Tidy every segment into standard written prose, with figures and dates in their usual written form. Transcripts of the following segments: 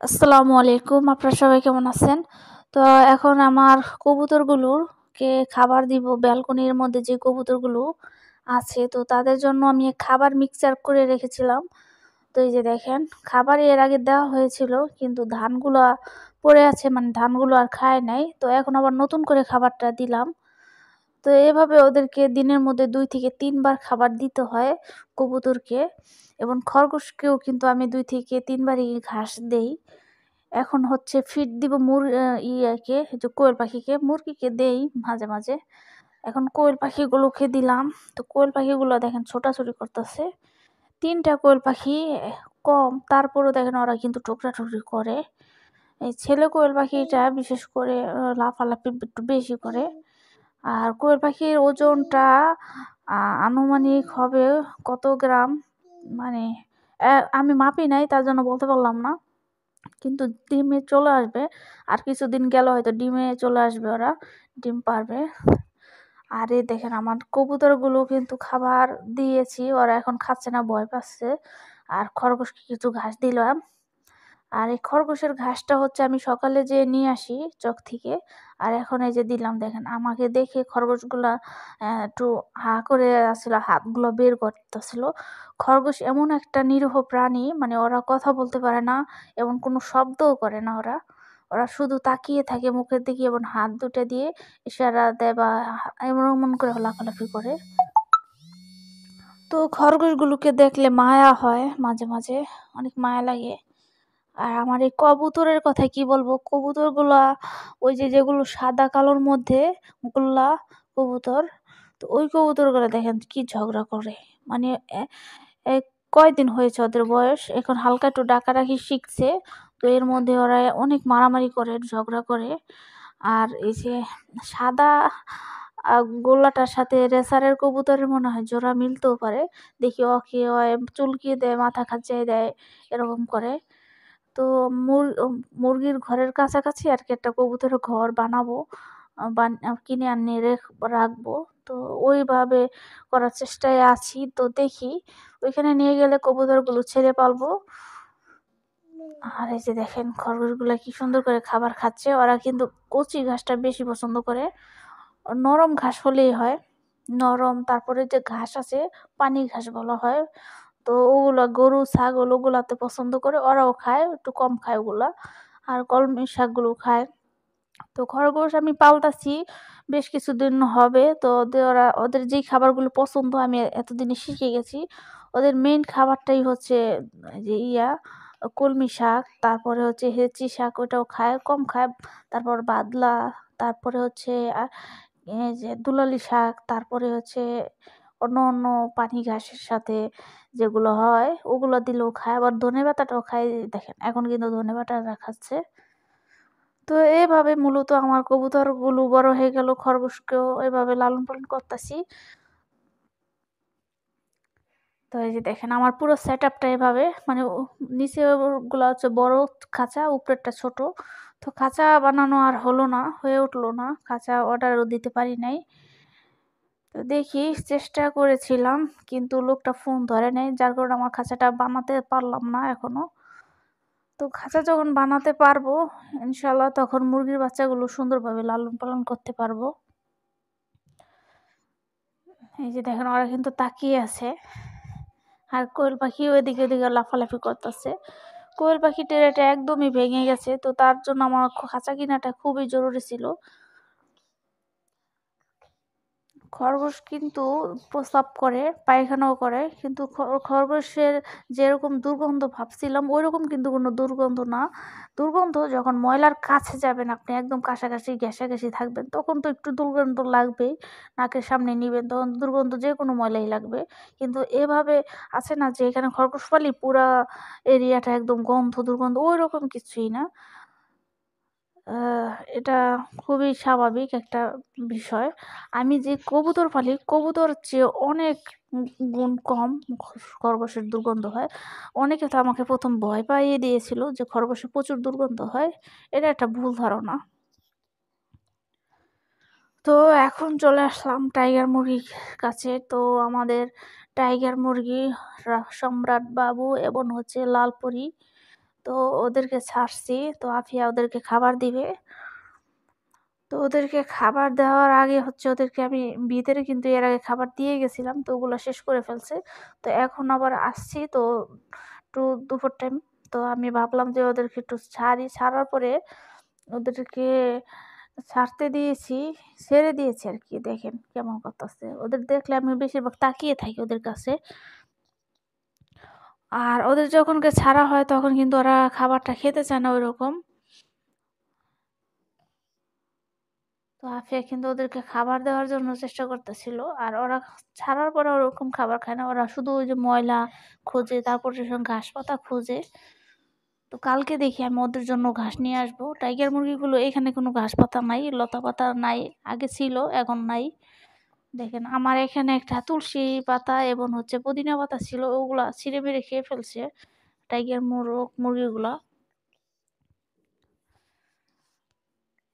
আসসালামু আলাইকুম। আপনারা সবাই কেমন আছেন? তো এখন আমার কবুতরগুলোকে খাবার দিব। ব্যালকনির মধ্যে যে কবুতরগুলো আছে, তো তাদের জন্য আমি খাবার মিক্সচার করে রেখেছিলাম। তো এই যে দেখেন, খাবার এর আগে দেওয়া হয়েছিল, কিন্তু ধানগুলা পড়ে আছে, মানে ধানগুলো আর খায় নাই। তো এখন আবার নতুন করে খাবারটা দিলাম। তো এভাবে ওদেরকে দিনের মধ্যে ২ থেকে ৩ বার খাবার দিতে হয় কবুতরকে, এবং খরগোশকেও কিন্তু আমি ২ থেকে ৩ বারই ঘাস দেই। এখন হচ্ছে ফিড দিব ইয়াকে, এই যে কোয়েল পাখিকে, মুরগিকে দেই মাঝে, মাঝে। এখন কোয়েল পাখিগুলোকে দিলাম। তো কোয়েল পাখিগুলো দেখেন ছোটাছুটি করতেছে। ৩ টা কোয়েল পাখি কম, তারপরেও দেখেন ওরা কিন্তু ঠোকরাঠুকরি করে। এই ছেলে কোয়েল পাখিটা বিশেষ করে লাফালাফি একটু বেশি করে। আর কোয়েল পাখির ওজনটা আনুমানিক হবে কত গ্রাম, মানে আমি মাপি নাই, তার জন্য বলতে পারলাম না। কিন্তু ডিমে চলে আসবে। আর কিছুদিন গেলে হয়তো ডিমে চলে আসবে ওরা, ডিম পারবে। আর এই দেখেন আমার কবুতরগুলো কিন্তু খাবার দিয়েছি, ওরা এখন খাচ্ছে না, ভয় পাচ্ছে। আর খরগোশকে কিছু ঘাস দিলাম। আর এই খরগোশের ঘাসটা হচ্ছে আমি সকালে যেয়ে নিয়ে আসি চক থেকে। আর এখন এই যে দিলাম, দেখেন আমাকে দেখে খরগোশগুলা একটু হা করে আসছিল, হাতগুলো বের করতেছিল। খরগোশ এমন একটা নিরীহ প্রাণী, মানে ওরা কথা বলতে পারে না, এবং কোনো শব্দও করে না ওরা। ওরা শুধু তাকিয়ে থাকে মুখের দিকে এবং হাত দুটো দিয়ে ইশারা দেয় বা এমন করে লাফালাফি করে। তো খরগোশগুলোকে দেখলে মায়া হয় মাঝে, মাঝে অনেক মায়া লাগে। আর আমার এই কবুতরের কথা কি বলবো, কবুতরগুলা ওই যে যেগুলো সাদা কালোর মধ্যে গোল্লা কবুতর, তো ওই কবুতরগুলা দেখেন কি ঝগড়া করে। মানে এ এ কয়দিন হয়েছে ওদের বয়স, এখন হালকা একটু ডাকাডাকি শিখছে। তো এর মধ্যে ওরা অনেক মারামারি করে, ঝগড়া করে। আর এই যে সাদা গোল্লাটার সাথে রেসারের কবুতরের মনে হয় জোড়া মিলতেও পারে। দেখি ওকে ও চুলকিয়ে দেয়, মাথা খাঁচিয়ে দেয়, এরকম করে। তো মুরগির ঘরের কাছাকাছি আরকি একটা কবুতরের ঘর বানাবো। কিনে আনিয়ে রাখবো। তো ওইভাবে করার চেষ্টায় আছি। তো দেখি ওইখানে নিয়ে গেলে কবুতরগুলো ছেড়ে পালবো। আর এই যে দেখেন খরগোশগুলা কি সুন্দর করে খাবার খাচ্ছে। ওরা কিন্তু কচি ঘাসটা বেশি পছন্দ করে। নরম ঘাস হলেই হয়। নরম, তারপরে যে ঘাস আছে, পানি ঘাস বলা হয়। তো ওগুলা গরু, ছাগল ওগুলাতে পছন্দ করে, ওরাও খায়, একটু কম খায় ওগুলা। আর কলমি শাকগুলো খায়। তো খরগোশ আমি পাল্টাছি বেশ কিছুদিন হবে। তো ওদের যেই খাবারগুলো পছন্দ আমি এতদিনে শিখে গেছি। ওদের মেইন খাবারটাই হচ্ছে যে কলমি শাক, তারপরে হচ্ছে হেঁচি শাক, ওটাও খায়, কম খায়। তারপর বাদলা, তারপরে হচ্ছে এই যে দুলালি শাক, তারপরে হচ্ছে অন্য, অন্য পানি ঘাসের সাথে যেগুলো হয় ওগুলো দিলেও খায়। আবার ধনেপাতাটাও খায়, দেখেন এখন কিন্তু ধনেপাতাটা খাচ্ছে। তো এভাবে মূলত আমার কবুতরগুলো বড় হয়ে গেল, খরগোশকেও এভাবে লালন পালন করতাছি। তো এই যে দেখেন আমার পুরো সেটআপটা এভাবে, মানে নিচে গুলা হচ্ছে বড় খাঁচা, উপরেরটা ছোট। তো খাঁচা বানানো আর হলো না, হয়ে উঠলো না, খাঁচা অর্ডারও দিতে পারি নাই। তো দেখি, চেষ্টা করেছিলাম, কিন্তু লোকটা ফোন ধরে নাই, যার কারণে আমার খাঁচাটা বানাতে পারলাম না এখনো। তো খাঁচা যখন বানাতে পারবো ইনশাল্লাহ, তখন মুরগির বাচ্চাগুলো সুন্দরভাবে লালন পালন করতে পারবো। এই যে দেখেন ওরা কিন্তু তাকিয়ে আছে। আর কোয়েল পাখিও এদিকে ওদিকে লাফালাফি করতেছে। কোয়েল পাখিটার এটা একদমই ভেঙে গেছে, তো তার জন্য আমার খাঁচা কিনাটা খুবই জরুরি ছিল। খরগোশ কিন্তু প্রস্রাব করে, পায়খানাও করে, কিন্তু খরগোশের যেরকম দুর্গন্ধ ভাবছিলাম ওইরকম কিন্তু কোনো দুর্গন্ধ না। দুর্গন্ধ যখন ময়লার কাছে যাবেন, আপনি একদম কাছাকাছি ঘেঁষাঘেঁষি থাকবেন, তখন তো একটু দুর্গন্ধ লাগবেই। নাকের সামনে নিবেন তখন দুর্গন্ধ যে কোনো ময়লাই লাগবে। কিন্তু এভাবে আছে না যে এখানে খরগোশ পালি, পুরা এরিয়াটা একদম গন্ধ দুর্গন্ধ, ওইরকম কিছুই না। এটা খুবই স্বাভাবিক একটা বিষয়। আমি যে কবুতর পালি, কবুতরের চেয়ে অনেক গুণ কম খরগোশের দুর্গন্ধ হয়। অনেকে তো আমাকে ১ম ভয় পাইয়ে দিয়েছিল যে খরগোশের প্রচুর দুর্গন্ধ হয়। এটা একটা ভুল ধারণা। তো এখন চলে আসলাম টাইগার মুরগির কাছে। তো আমাদের টাইগার মুরগি সম্রাট বাবু এবং হচ্ছে লালপরি। তো ওদেরকে ছাড়ছি, তো আফিয়া ওদেরকে খাবার দিবে। তো ওদেরকে খাবার দেওয়ার আগে হচ্ছে ওদেরকে আমি ভিতরে কিন্তু এর আগে খাবার দিয়ে গেছিলাম, তো ওগুলো শেষ করে ফেলছে। তো এখন আবার আসছি, তো একটু দুপুর টাইম, তো আমি ভাবলাম যে ওদেরকে একটু ছাড়ি। ছাড়ার পরে ওদেরকে ছাড়তে দিয়েছি, ছেড়ে দিয়েছি আর কি। দেখেন কেমন করতেছে, ওদের দেখলে আমি বেশিরভাগ তাকিয়ে থাকি ওদের কাছে। আর ওদের যখন ছাড়া হয় তখন কিন্তু ওরা খাবারটা খেতে চায় না ওইরকম। তো আফিয়া কিন্তু ওদেরকে খাবার দেওয়ার জন্য চেষ্টা করতেছিল, আর ওরা ছাড়ার পরে ওরকম খাবার খায় না, ওরা শুধু ওই যে ময়লা খোঁজে, তারপর ঘাস পাতা খোঁজে। তো কালকে দেখি আমি ওদের জন্য ঘাস নিয়ে আসবো। টাইগার মুরগিগুলো এখানে কোনো ঘাস পাতা নাই, লতা পাতা নাই, আগে ছিল এখন নাই। দেখেন আমার এখানে একটা তুলসী পাতা এবং হচ্ছে পুদিনা পাতা ছিল, ওগুলা ছিঁড়ে মেরে খেয়ে ফেলছে টাইগার মুরগিগুলা।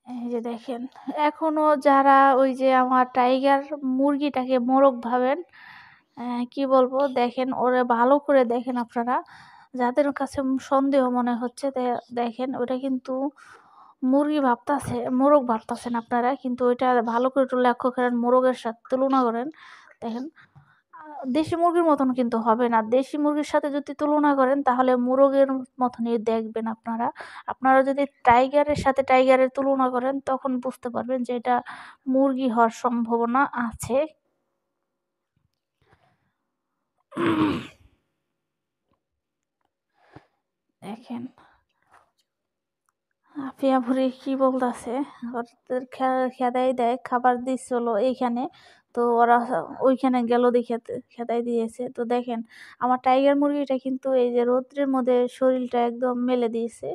এই যে দেখেন, এখনো যারা ওই যে আমার টাইগার মুরগিটাকে মোরগ ভাবেন, কি বলবো, দেখেন ওরা ভালো করে দেখেন আপনারা, যাদের কাছে সন্দেহ মনে হচ্ছে দেখেন ওটা কিন্তু মুরগি ভাবতাছে, মোরগ ভাবতাছেন আপনারা, কিন্তু ওইটা ভালো করে একটু লক্ষ্য করেন, মোরগের সাথে তুলনা করেন, দেখেন দেশি মুরগির মতন কিন্তু হবে না। দেশি মুরগির সাথে যদি তুলনা করেন তাহলে মোরগের মতনই দেখবেন আপনারা। আপনারা যদি টাইগারের সাথে টাইগারের তুলনা করেন তখন বুঝতে পারবেন যে এটা মুরগি হওয়ার সম্ভাবনা আছে। দেখেন আফিয়া ভুরি কি বলতেছে, ওদের খেদাই দেয়, খাবার দিচ্ছিল এইখানে, তো ওরা ওইখানে গেল দেখে খেদাই দিয়েছে। তো দেখেন আমার টাইগার মুরগিটা কিন্তু এই যে রৌদ্রের মধ্যে শরীরটা একদম মেলে দিয়েছে।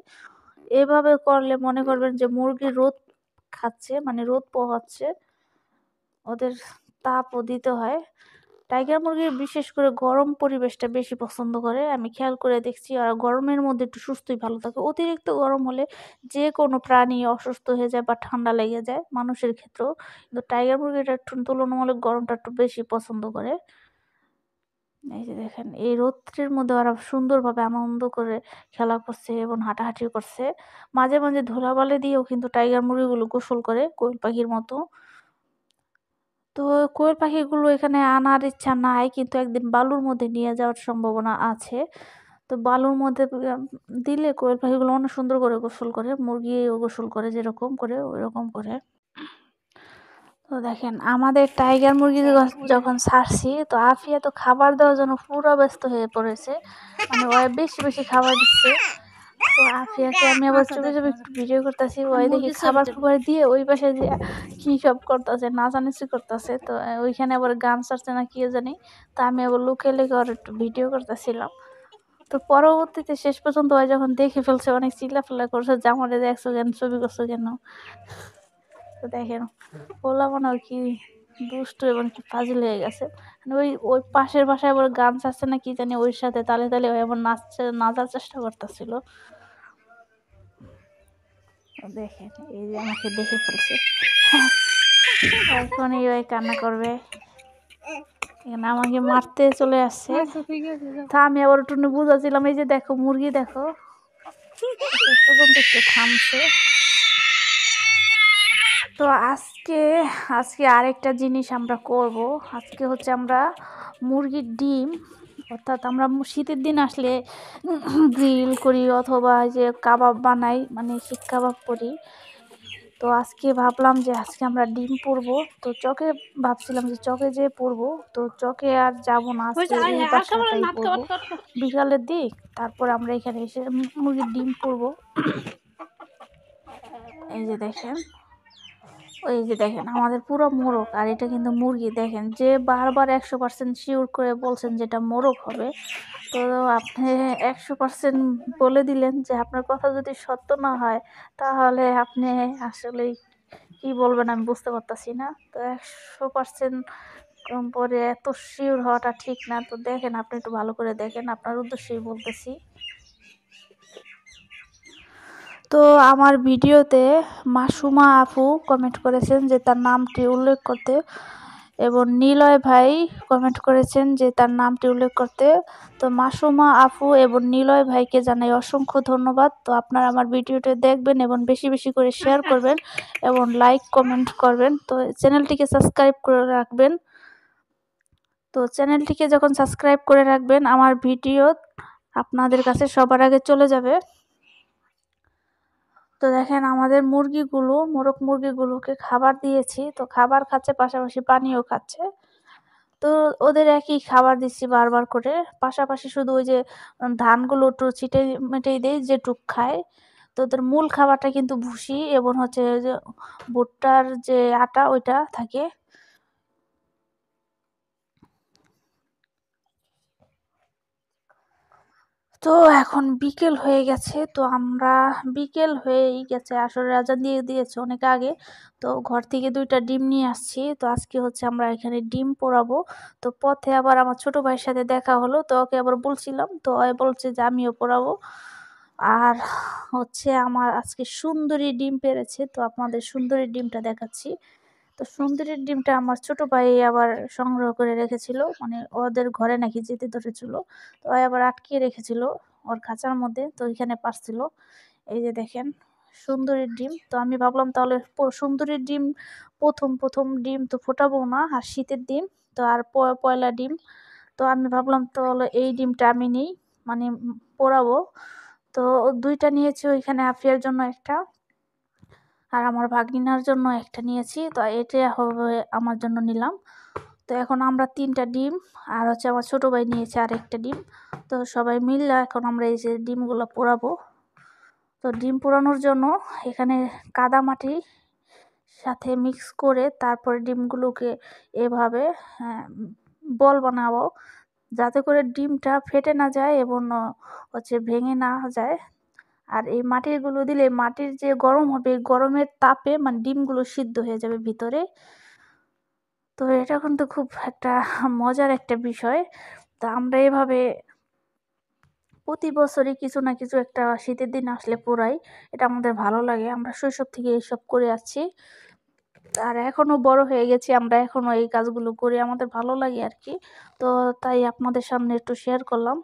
এভাবে করলে মনে করবেন যে মুরগি রোদ খাচ্ছে, মানে রোদ পোহাচ্ছে, ওদের তাপও দিতে হয়। টাইগার মুরগি বিশেষ করে গরম পরিবেশটা বেশি পছন্দ করে, আমি খেয়াল করে দেখছি। আর গরমের মধ্যে একটু সুস্থই ভালো থাকে, অতিরিক্ত গরম হলে যে কোনো প্রাণী অসুস্থ হয়ে যায় বা ঠান্ডা লেগে যায় মানুষের ক্ষেত্রেও, কিন্তু টাইগার মুরগিটা একটু তুলনামূলক গরমটা একটু বেশি পছন্দ করে। এই যে দেখেন এই রৌদ্রের মধ্যে ওরা সুন্দরভাবে আনন্দ করে খেলা করছে এবং হাঁটাহাঁটি করছে। মাঝে মাঝে ধুলাবালি দিয়েও কিন্তু টাইগার মুরগিগুলো গোসল করে কোয়েল পাখির মতো। তো কোয়েল পাখিগুলো এখানে আনার ইচ্ছা নাই, কিন্তু একদিন বালুর মধ্যে নিয়ে যাওয়ার সম্ভাবনা আছে। তো বালুর মধ্যে দিলে কোয়েল পাখিগুলো অনেক সুন্দর করে গোসল করে, মুরগিও গোসল করে যেরকম করে ওইরকম করে। তো দেখেন আমাদের টাইগার মুরগি যখন ছাড়ছি, তো আফিয়া তো খাবার দেওয়ার জন্য পুরো ব্যস্ত হয়ে পড়েছে, মানে ও বেশি বেশি খাবার দিচ্ছে। তো আফিয়াকে আমি আবার চুপে চুপে একটু ভিডিও করতেছি, ওই দেখি খাবার খাবার দিয়ে ওই পাশে যে কি সব করতেছে, নাচানাচি করতেছে। তো ওইখানে আবার গান ছাড়ছে না কি জানি, তো আমি আবার লুকে লেগে আর একটু ভিডিও করতেছিলাম। তো পরবর্তীতে শেষ পর্যন্ত ওই যখন দেখে ফেলছে অনেক চিল্লাফাল্লা করছে, জামারে দেখছো কেন, ছবি করছো কেন। তো দেখেন পোলা মনে হয় কি দুষ্ট এবং কি ফাজিল হয়ে গেছে, মানে ওই ওই পাশের বাসায় আবার গান ছাড়ছে না কি জানি, ওর সাথে তালে তালে ওই আবার নাচার চেষ্টা করতেছিল। দেখেন এই যে আমাকে দেখে ফেলছে, এখন ওই কান্না করবে, এখানে আমাকে মারতে চলে আসছে। তা আমি আবার একটু বুঝাচ্ছিলাম, এই যে দেখো মুরগি দেখো, শেষ পর্যন্ত একটু থামছে। তো আজকে আজকে আরেকটা জিনিস আমরা করব। আজকে হচ্ছে আমরা মুরগির ডিম, অর্থাৎ আমরা শীতের দিন আসলে গ্রিল করি অথবা যে কাবাব বানাই, মানে শিক কাবাব করি। তো আজকে ভাবলাম যে আজকে আমরা ডিম পুড়বো। তো চকে ভাবছিলাম যে চকে যেয়ে পুড়বো, তো চকে আর যাবো না, আজকে এই বাসাটাই পুড়বো বিকালের দিক। তারপর আমরা এখানে এসে মুরগির ডিম পুড়বো। এই যে দেখেন, ওই যে দেখেন আমাদের পুরো মোরগ, আর এটা কিন্তু মুরগি। দেখেন যে বারবার 100% শিওর করে বলছেন যেটা মোরগ হবে, তো আপনি 100% বলে দিলেন যে আপনার কথা যদি সত্য না হয় তাহলে আপনি আসলে কি বলবেন আমি বুঝতে পারতাছি না। তো 100% পরে এত শিওর হওয়াটা ঠিক না। তো দেখেন আপনি একটু ভালো করে দেখেন, আপনার উদ্দেশ্যেই বলতেছি। তো আমার ভিডিওতে মাসুমা আপু কমেন্ট করেছেন যে তার নামটি উল্লেখ করতে, এবং নিলয় ভাই কমেন্ট করেছেন যে তার নামটি উল্লেখ করতে। তো মাসুমা আপু এবং নিলয় ভাইকে জানাই অসংখ্য ধন্যবাদ। তো আপনারা আমার ভিডিওটি দেখবেন এবং বেশি বেশি করে শেয়ার করবেন এবং লাইক কমেন্ট করবেন। তো চ্যানেলটিকে সাবস্ক্রাইব করে রাখবেন। তো চ্যানেলটিকে যখন সাবস্ক্রাইব করে রাখবেন আমার ভিডিও আপনাদের কাছে সবার আগে চলে যাবে। তো দেখেন আমাদের মোরগ মুরগিগুলোকে খাবার দিয়েছি, তো খাবার খাচ্ছে পাশাপাশি পানিও খাচ্ছে। তো ওদের একই খাবার দিচ্ছি বারবার করে, পাশাপাশি শুধু ওই যে ধানগুলো একটু ছিটে মিটেই দেই যেটুক খায়। তো ওদের মূল খাবারটা কিন্তু ভুসি এবং হচ্ছে যে ভুট্টার যে আটা ওইটা থাকে। তো এখন বিকেল হয়ে গেছে, তো আমরা বিকেল হয়েই গেছে, আসলে আজান দিয়ে দিয়েছে অনেক আগে। তো ঘর থেকে 2টা ডিম নিয়ে আসছি, তো আজকে হচ্ছে আমরা এখানে ডিম পোড়াবো। তো পথে আবার আমার ছোট ভাইয়ের সাথে দেখা হলো, তো ওকে আবার বলছিলাম, তো ও বলছে যে আমিও পোড়াবো। আর হচ্ছে আমার আজকে সুন্দরী ডিম পেড়েছে, তো আপনাদের সুন্দরী ডিমটা দেখাচ্ছি। তো সুন্দরীর ডিমটা আমার ছোট ভাই আবার সংগ্রহ করে রেখেছিল, মানে ওদের ঘরে নাকি যেতে ধরেছিল, তো ও আবার আটকিয়ে রেখেছিল ওর খাঁচার মধ্যে, তো ওইখানে পারছিল। এই যে দেখেন সুন্দরীর ডিম। তো আমি ভাবলাম তাহলে সুন্দরীর ডিম প্রথম প্রথম ডিম তো ফোটাবো না, আর শীতের ডিম তো আর পয়লা ডিম, তো আমি ভাবলাম তাহলে এই ডিমটা আমি নিই, মানে পোড়াবো। তো 2টা নিয়েছি, ওইখানে আফিয়ার জন্য একটা আর আমার ভাগিনার জন্য একটা নিয়েছি, তো এটা হবে আমার জন্য নিলাম। তো এখন আমরা 3টা ডিম আর হচ্ছে আমার ছোট ভাই নিয়েছে আর একটা ডিম, তো সবাই মিলে এখন আমরা এই যে ডিমগুলো পোড়াবো। তো ডিম পোড়ানোর জন্য এখানে কাদা মাটি সাথে মিক্স করে তারপরে ডিমগুলোকে এভাবে বল বানাবো, যাতে করে ডিমটা ফেটে না যায় এবং হচ্ছে ভেঙে না যায়। আর এই মাটিগুলো দিলে মাটির যে গরম হবে, গরমের তাপে মানে ডিমগুলো সিদ্ধ হয়ে যাবে ভিতরে। তো এটা কিন্তু খুব একটা মজার একটা বিষয়। তো আমরা এভাবে প্রতি বছরই কিছু না কিছু একটা শীতের দিন আসলে পোড়াই, এটা আমাদের ভালো লাগে, আমরা শৈশব থেকে এইসব করে আসছি। আর এখনো বড় হয়ে গেছি, আমরা এখনো এই কাজগুলো করি, আমাদের ভালো লাগে আর কি। তো তাই আপনাদের সামনে একটু শেয়ার করলাম।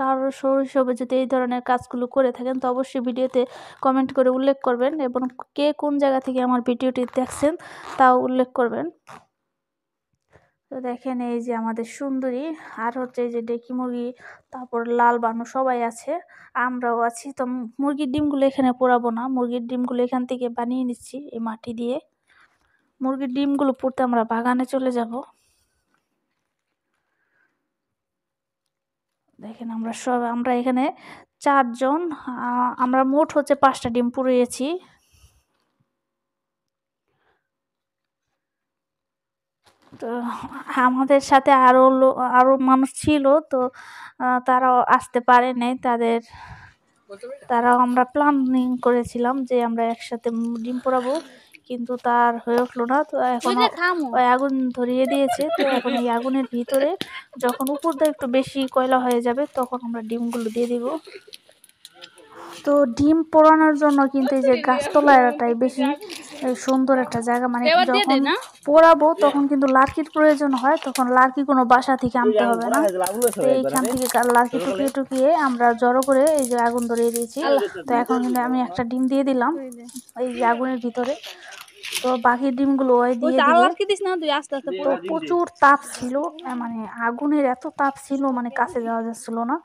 কারোর শৈশবে যদি এই ধরনের কাজগুলো করে থাকেন তো অবশ্যই ভিডিওতে কমেন্ট করে উল্লেখ করবেন এবং কে কোন জায়গা থেকে আমার ভিডিওটি দেখছেন তাও উল্লেখ করবেন। তো দেখেন এই যে আমাদের সুন্দরী আর হচ্ছে এই যে ডেকি মুরগি, তারপর লাল বানু সবাই আছে, আমরাও আছি। তো মুরগির ডিমগুলো এখানে পোড়াবো না, মুরগির ডিমগুলো এখান থেকে বানিয়ে নিচ্ছি এই মাটি দিয়ে। মুরগির ডিমগুলো পুড়তে আমরা বাগানে চলে যাব। দেখেন আমরা এখানে 4 জন, আমরা মোট হচ্ছে 5টা ডিম পুড়িয়েছি। তো আমাদের সাথে আরো মানুষ ছিল, তো তারাও আসতে পারে নাই, তারাও আমরা প্ল্যানিং করেছিলাম যে আমরা একসাথে ডিম পোড়াবো, কিন্তু তার হয়ে উঠলো না। তো এখন ওই আগুন ধরিয়ে দিয়েছে, তো এখন এই আগুনের ভিতরে যখন উপর দিয়ে একটু বেশি কয়লা হয়ে যাবে তখন আমরা ডিমগুলো দিয়ে দিব। তো ডিম পোড়ানোর জন্য কিন্তু এই যে গাছতলা এলাকাটাই বেশি সুন্দর একটা জায়গা, মানে যখন পোড়াবো তখন কিন্তু লার্কির প্রয়োজন হয়, তখন লার্কি কোনো বাসা থেকে আনতে হবে না। তো এইখান থেকে লার্কি টুকিয়ে টুকিয়ে আমরা জড়ো করে এই যে আগুন ধরিয়ে দিয়েছি। তো এখন কিন্তু আমি একটা ডিম দিয়ে দিলাম এই যে আগুনের ভিতরে, তো বাকি ডিমগুলো ওই দিয়ে দিবে। তো প্রচুর তাপ ছিল, মানে আগুনের এত তাপ ছিল, মানে কাছে যাওয়া যাচ্ছিল না।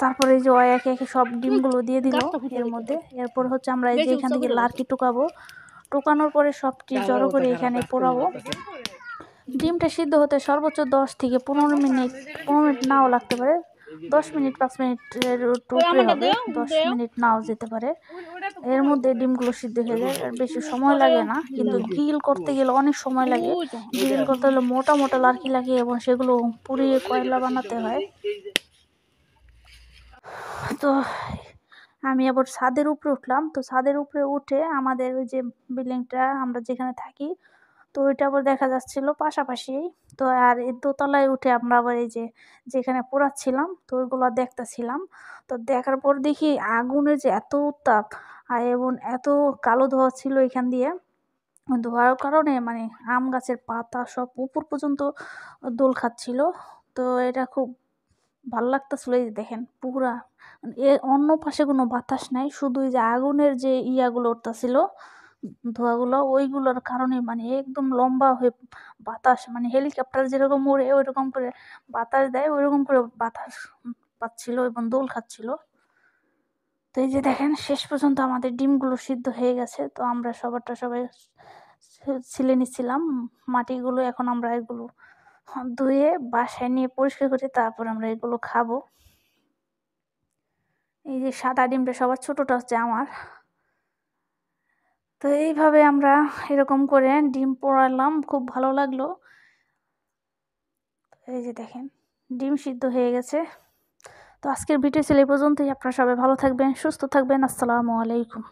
তারপরে এই যে ওই একে একে সব ডিমগুলো দিয়ে দিল এর মধ্যে। এরপর হচ্ছে আমরা এই যে এখান থেকে লার্কি টুকাবো, টুকানোর পরে সবটি জড়ো করে এখানে পোড়াবো। ডিমটা সিদ্ধ হতে সর্বোচ্চ 10 থেকে 15 মিনিট, 15 মিনিট নাও লাগতে পারে, 10 মিনিট 5 মিনিটের উপরে হবে, 10 মিনিট নাও যেতে পারে। এর মধ্যে ডিমগুলো সিদ্ধ হয়ে যায়, আর বেশি সময় লাগে না, কিন্তু গ্রিল করতে গেলে অনেক সময় লাগে। গ্রিল করতে হলে মোটা মোটা লার্কি লাগে এবং সেগুলো পুড়িয়ে কয়লা বানাতে হয়। তো আমি আবার ছাদের উপরে উঠলাম, তো ছাদের উপরে উঠে আমাদের ওই যে বিল্ডিংটা আমরা যেখানে থাকি, তো ওইটা আবার দেখা যাচ্ছিল পাশাপাশি। তো আর এই দোতলায় উঠে আমরা আবার এই যে যেখানে পোড়াচ্ছিলাম তো ওইগুলো দেখতেছিলাম। তো দেখার পর দেখি আগুনের যে এত উত্তাপ আর এবং এত কালো ধোঁয়া ছিল এখান দিয়ে, ধোয়ার কারণে মানে আম গাছের পাতা সব উপর পর্যন্ত দোল খাচ্ছিল। তো এটা খুব ভাল লাগতেছিল। এই যে দেখেন পুরা অন্য পাশে কোনো বাতাস নাই, শুধু এই যে আগুনের যে ইয়াগুলো উঠতেছিল, ধোঁয়াগুলো, ওইগুলোর কারণে মানে একদম লম্বা হয়ে বাতাস, মানে হেলিকপ্টার যেরকম উড়ে ওইরকম করে বাতাস দেয়, ওইরকম করে বাতাস পাচ্ছিল এবং দোল খাচ্ছিল। তো এই যে দেখেন শেষ পর্যন্ত আমাদের ডিমগুলো সিদ্ধ হয়ে গেছে। তো আমরা সবাই ছিলে নিচ্ছিলাম মাটিগুলো। এখন আমরা এগুলো ধুয়ে বাসায় নিয়ে পরিষ্কার করে তারপর আমরা এগুলো খাবো। এই যে সাদা ডিমটা সবার ছোটটা হচ্ছে আমার। তো এইভাবে আমরা এরকম করে ডিম পোড়ালাম, খুব ভালো লাগলো। এই যে দেখেন ডিম সিদ্ধ হয়ে গেছে। তো আজকের ভিডিও ছিল এই পর্যন্তই। আপনারা সবাই ভালো থাকবেন, সুস্থ থাকবেন। আসসালামু আলাইকুম।